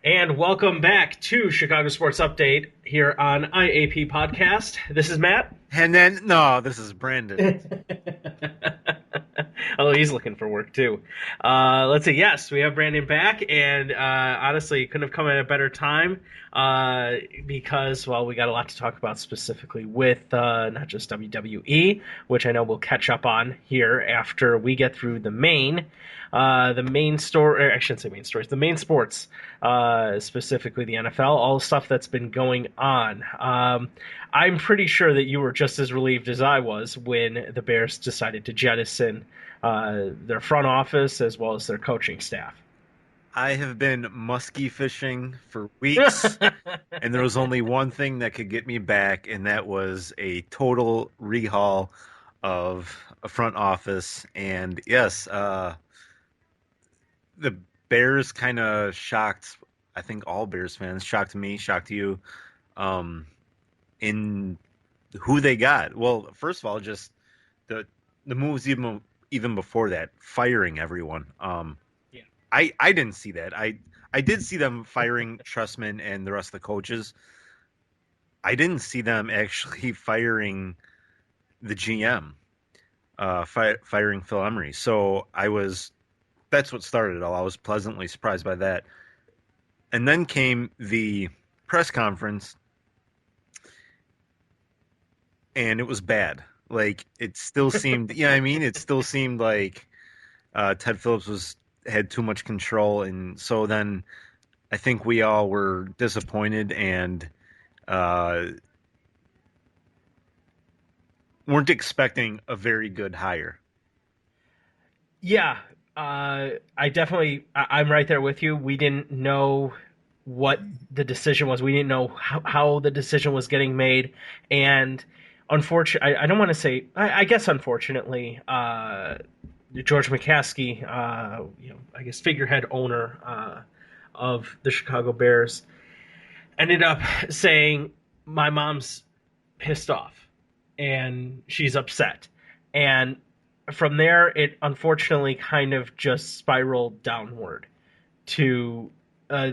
And welcome back to Chicago Sports Update here on IAP Podcast. This is Matt. And then, no, this is Brandon. Oh, he's looking for work too. Let's see. Yes, we have Brandon back, and honestly, couldn't have come at a better time because, well, we got a lot to talk about specifically with not just WWE, which I know we'll catch up on here after we get through the main story. I shouldn't say main stories. The main sports, specifically the NFL, all the stuff that's been going on. I'm pretty sure that you were just as relieved as I was when the Bears decided to jettison their front office as well as their coaching staff. I have been muskie fishing for weeks, and there was only one thing that could get me back, and that was a total rehaul of a front office. And yes, the Bears kind of shocked, I think all Bears fans, shocked me, shocked you, um, in who they got. Well, first of all, just the the moves even before that, firing everyone. Yeah. I didn't see that. I did see them firing Trustman and the rest of the coaches. I didn't see them actually firing the GM, firing Phil Emery. So that's what started it all. I was pleasantly surprised by that. And then came the press conference, and it was bad. Like it still seemed, yeah, I mean, it still seemed like Ted Phillips had too much control, and so then I think we all were disappointed and uh, weren't expecting a very good hire. Yeah, I'm right there with you. We didn't know what the decision was. We didn't know how the decision was getting made, and unfortunately, I don't want to say. I guess unfortunately, George McCaskey, I guess figurehead owner of the Chicago Bears, ended up saying, "My mom's pissed off, and she's upset," and from there, it unfortunately kind of just spiraled downward to, uh,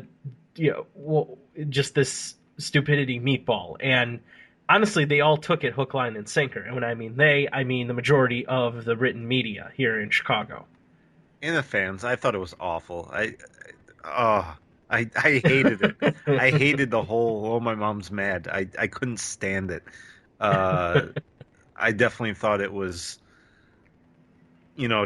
well, just this stupidity meatball. And honestly, they all took it hook, line, and sinker. And when I mean they, I mean the majority of the written media here in Chicago. And the fans, I thought it was awful. Oh, I hated it. I hated the whole, oh, my mom's mad. I couldn't stand it. Uh, I definitely thought it was,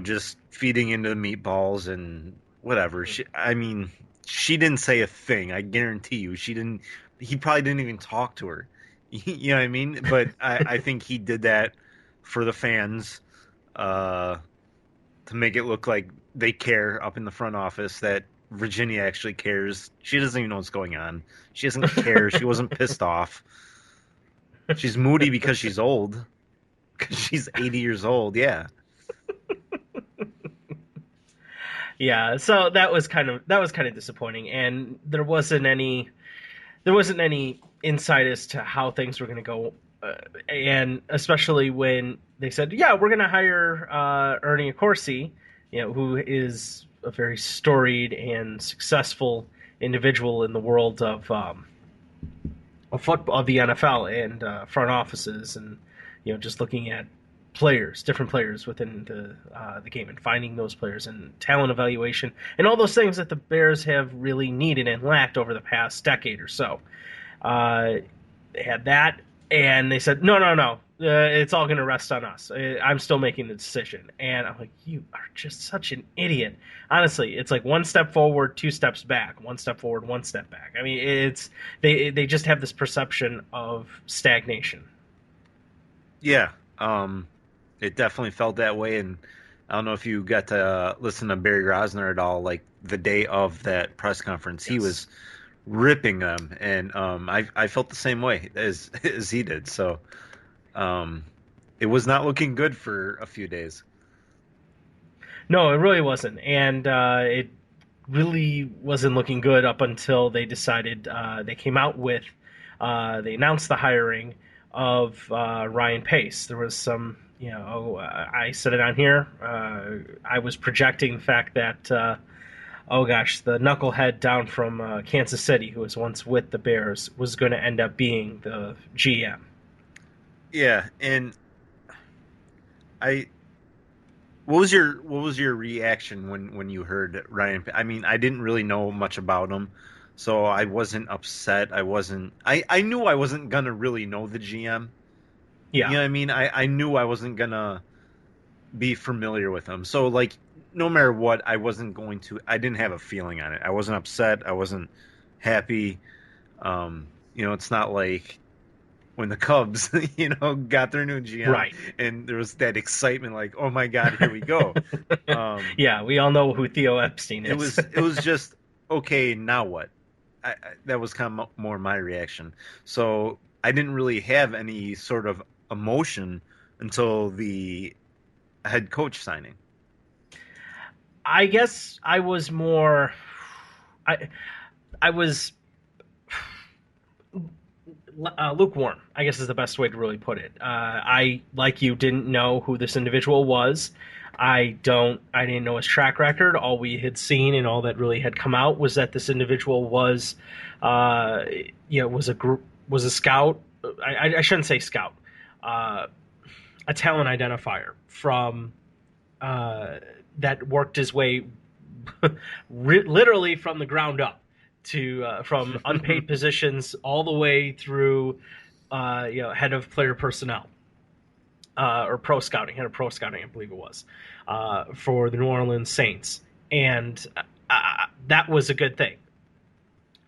just feeding into the meatballs and whatever. I mean, she didn't say a thing. I guarantee you, she didn't. He probably didn't even talk to her. You know what I mean? But I think he did that for the fans, uh, to make it look like they care up in the front office, that Virginia actually cares. She doesn't even know what's going on. She doesn't care. She wasn't pissed off. She's moody because she's old. Because she's 80 years old. Yeah. Yeah, so that was kind of disappointing, and there wasn't any insight as to how things were going to go, and especially when they said, "Yeah, we're going to hire Ernie Accorsi, who is a very storied and successful individual in the world of football, of the NFL, and front offices, and just looking at different players within the game, and finding those players and talent evaluation and all those things that the Bears have really needed and lacked over the past decade or so." Uh, they had that, and they said, "No, no, no, it's all going to rest on us. I'm still making the decision." And I'm like, "You are just such an idiot." Honestly, it's like one step forward, two steps back, one step forward, one step back. I mean, they just have this perception of stagnation. Yeah. It definitely felt that way. And I don't know if you got to listen to Barry Rosner at all, like the day of that press conference. He Yes. was ripping them, and I felt the same way as as he did. So um, it was not looking good for a few days. No, it really wasn't, and it really wasn't looking good up until they decided they came out with they announced the hiring of Ryan Pace. There was some, I said it on here. I was projecting the fact that oh gosh, the knucklehead down from Kansas City who was once with the Bears was going to end up being the GM. Yeah, and I what was your reaction when you heard Ryan? I mean, I didn't really know much about him, so I wasn't upset. I knew I wasn't gonna really know the GM. You Yeah, know what I mean? I knew I wasn't gonna be familiar with him. So like no matter what, I didn't have a feeling on it. I wasn't upset, I wasn't happy. It's not like when the Cubs, got their new GM right. and there was that excitement like, "Oh my God, here we go." Um Yeah, we all know who Theo Epstein it is. was it was just okay, now what? That was kind of more my reaction. So I didn't really have any sort of emotion until the head coach signing. I guess I was more. I I was lukewarm, I guess is the best way to really put it. I, like you, didn't know who this individual was. I didn't know his track record. All we had seen and all that really had come out was that this individual was, uh, was a scout. I shouldn't say scout, uh, a talent identifier from uh, that worked his way literally from the ground up to from unpaid positions all the way through head of player personnel or pro scouting, head of pro scouting, I believe it was, for the New Orleans Saints, and that was a good thing.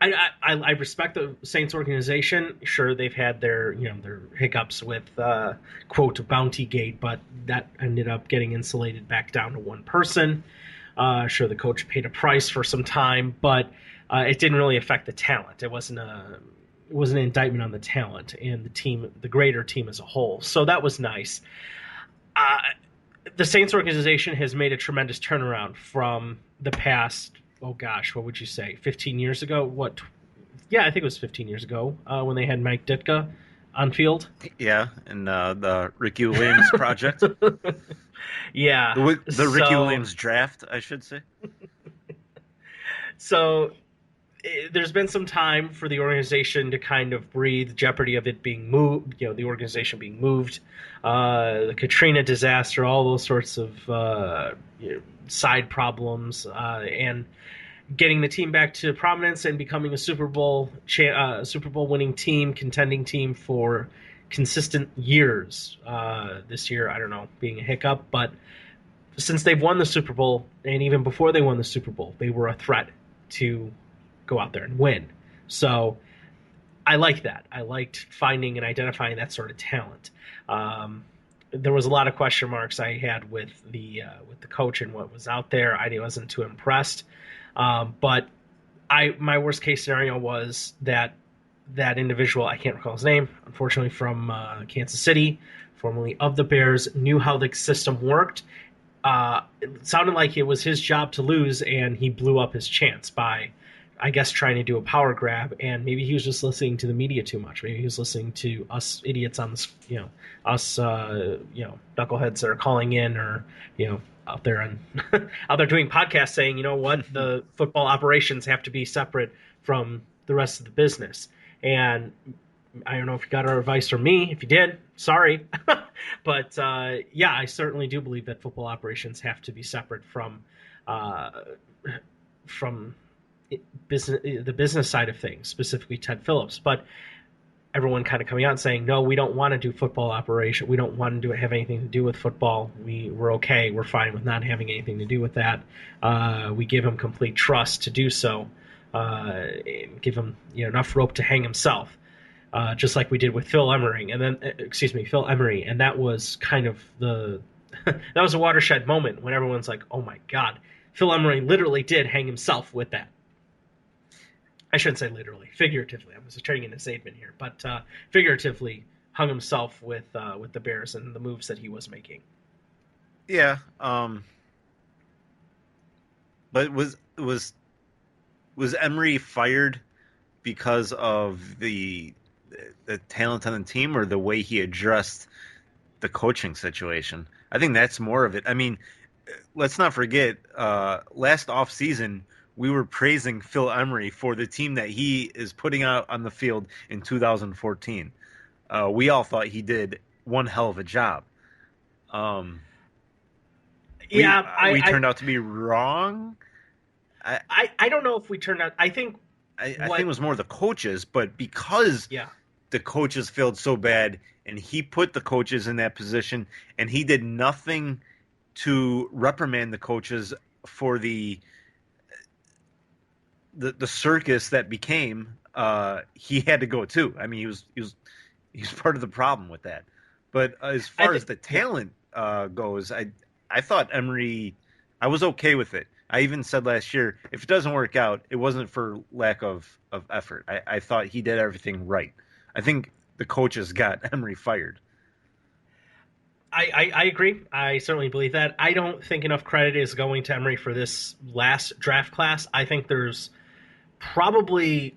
I respect the Saints organization. Sure, they've had their hiccups with quote Bounty Gate, but that ended up getting insulated back down to one person. Sure, the coach paid a price for some time, but it didn't really affect the talent. It wasn't an indictment on the talent and the team, the greater team as a whole. So that was nice. Uh, the Saints organization has made a tremendous turnaround from the past. Oh gosh, what would you say? 15 years ago? What? Yeah, I think it was 15 years ago when they had Mike Ditka on field. Yeah, and the Ricky Williams project, Yeah. the Ricky So Williams draft, I should say. so there's been some time for the organization to kind of breathe, jeopardy of it being moved, the organization being moved, the Katrina disaster, all those sorts of side problems, and getting the team back to prominence and becoming a Super Bowl winning team, contending team for consistent years. This year, I don't know, being a hiccup, but since they've won the Super Bowl, and even before they won the Super Bowl, they were a threat to go out there and win. So I like that. I liked finding and identifying that sort of talent. There was a lot of question marks I had with the coach and what was out there. I wasn't too impressed, but my worst case scenario was that individual, I can't recall his name, unfortunately from Kansas City, formerly of the Bears, knew how the system worked. It sounded like it was his job to lose, and he blew up his chance by, I guess, trying to do a power grab. And maybe he was just listening to the media too much. Maybe he was listening to us idiots on this, us, knuckleheads that are calling in, or out there and out there doing podcasts saying, you know what, the football operations have to be separate from the rest of the business. And I don't know if you got our advice from me. If you did, sorry. But yeah, I certainly do believe that football operations have to be separate uh, from the business side of things, specifically Ted Phillips. But everyone kind of coming out and saying, no, we don't want to do football operation. We don't want to have anything to do with football. We're okay. We're fine with not having anything to do with that. We give him complete trust to do so. And give him enough rope to hang himself. Just like we did with Phil Emery, and that was kind of that was a watershed moment when everyone's like, "Oh my God, Phil Emery literally did hang himself with that." I shouldn't say literally, figuratively. I was turning into statement here, but figuratively hung himself with the Bears and the moves that he was making. Yeah, but was Emery fired because of the talent on the team or the way he addressed the coaching situation? I think that's more of it. I mean, let's not forget last off season we were praising Phil Emery for the team that he is putting out on the field in 2014. We all thought he did one hell of a job. Um, Yeah, we turned out to be wrong. I, I don't know if we turned out. I think I think it was more the coaches, but because yeah, the coaches failed so bad, and he put the coaches in that position, and he did nothing to reprimand the coaches for the circus that became. He had to go too. I mean, he was part of the problem with that. But as I far as think the yeah. talent goes, I thought Emery, I was okay with it. I even said last year, if it doesn't work out, it wasn't for lack of effort. I thought he did everything right. I think the coaches got Emery fired. I agree. I certainly believe that. I don't think enough credit is going to Emery for this last draft class. I think there's probably,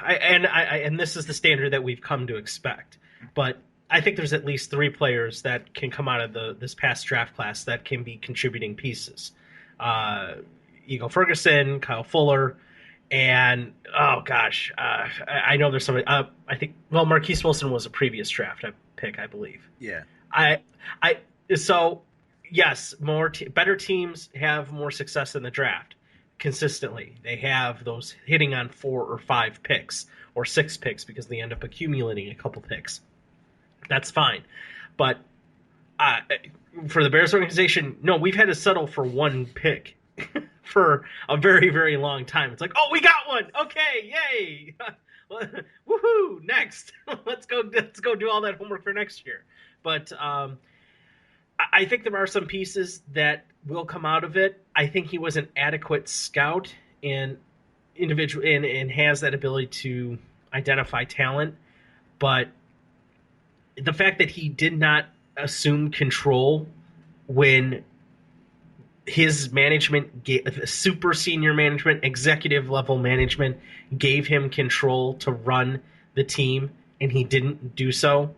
and this is the standard that we've come to expect. But I think there's at least three players that can come out of this past draft class that can be contributing pieces. Uh, Eagle Ferguson, Kyle Fuller, and oh gosh, I know there's somebody. I think Marquise Wilson was a previous draft pick, I believe. Yeah. I I so yes, better teams have more success in the draft consistently. They have those hitting on 4 or 5 picks or 6 picks because they end up accumulating a couple picks. That's fine, but uh, for the Bears organization, no, we've had to settle for one pick for a very very long time. It's like, oh, we got one. Okay, yay. Woohoo! Next, let's go do all that homework for next year. But I think there are some pieces that will come out of it. I think he was an adequate scout and individual and has that ability to identify talent. But the fact that he did not assume control when his management, super senior management, executive level management, gave him control to run the team, and he didn't do so.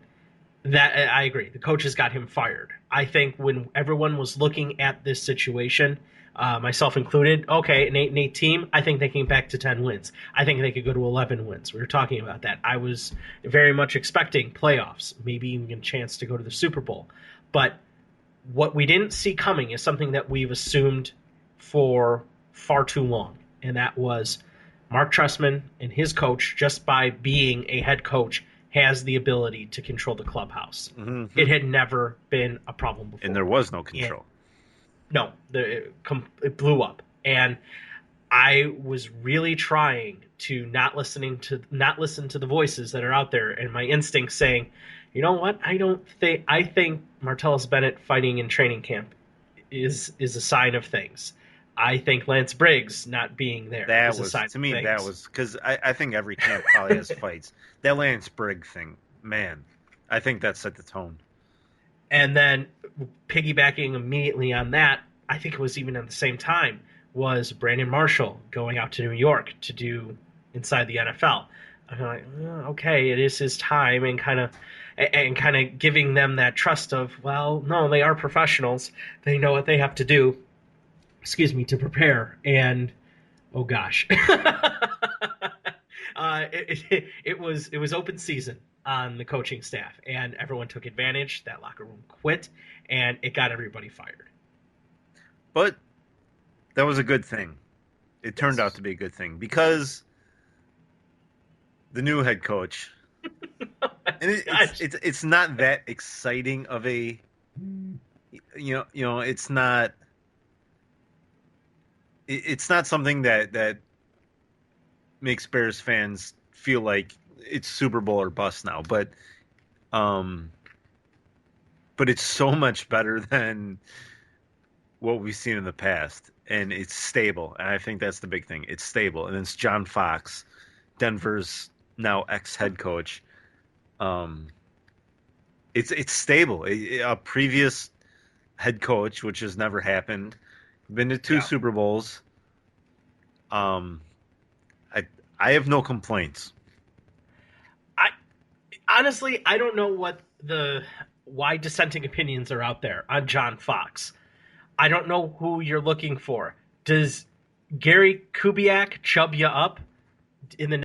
That I agree. The coaches got him fired. I think when everyone was looking at this situation, myself included, okay, an 8-8 team, I think they came back to 10 wins. I think they could go to 11 wins. We were talking about that. I was very much expecting playoffs, maybe even a chance to go to the Super Bowl. But what we didn't see coming is something that we've assumed for far too long, and that was Mark Trestman and his coach, just by being a head coach, has the ability to control the clubhouse. Mm-hmm. It had never been a problem before. And there was no control. No, it blew up. And I was really trying to not listen to the voices that are out there, and my instincts saying, you know what? I think Martellus Bennett fighting in training camp is a sign of things. I think Lance Briggs not being there is a sign of things. That was because I think every camp probably has fights. That Lance Briggs thing, man, I think that set the tone. And then piggybacking immediately on that, I think it was even at the same time, was Brandon Marshall going out to New York to do Inside the NFL. I'm like, okay, it is his time, and kind of giving them that trust of, well, no, they are professionals. They know what they have to do, to prepare. And oh gosh, it was open season on the coaching staff, and everyone took advantage. That locker room quit, and it got everybody fired. But that was a good thing. It turned out to be a good thing because the new head coach, and it's not that exciting of a, it's not something that makes Bears fans feel like it's Super Bowl or bust now, but it's so much better than what we've seen in the past, and it's stable, and I think that's the big thing. It's stable, and it's John Fox, Denver's now ex-head coach. It's stable. A previous head coach, which has never happened, been to 2 Super Bowls. I have no complaints. Honestly, I don't know why dissenting opinions are out there on John Fox. I don't know who you're looking for. Gary Kubiak chub you up in the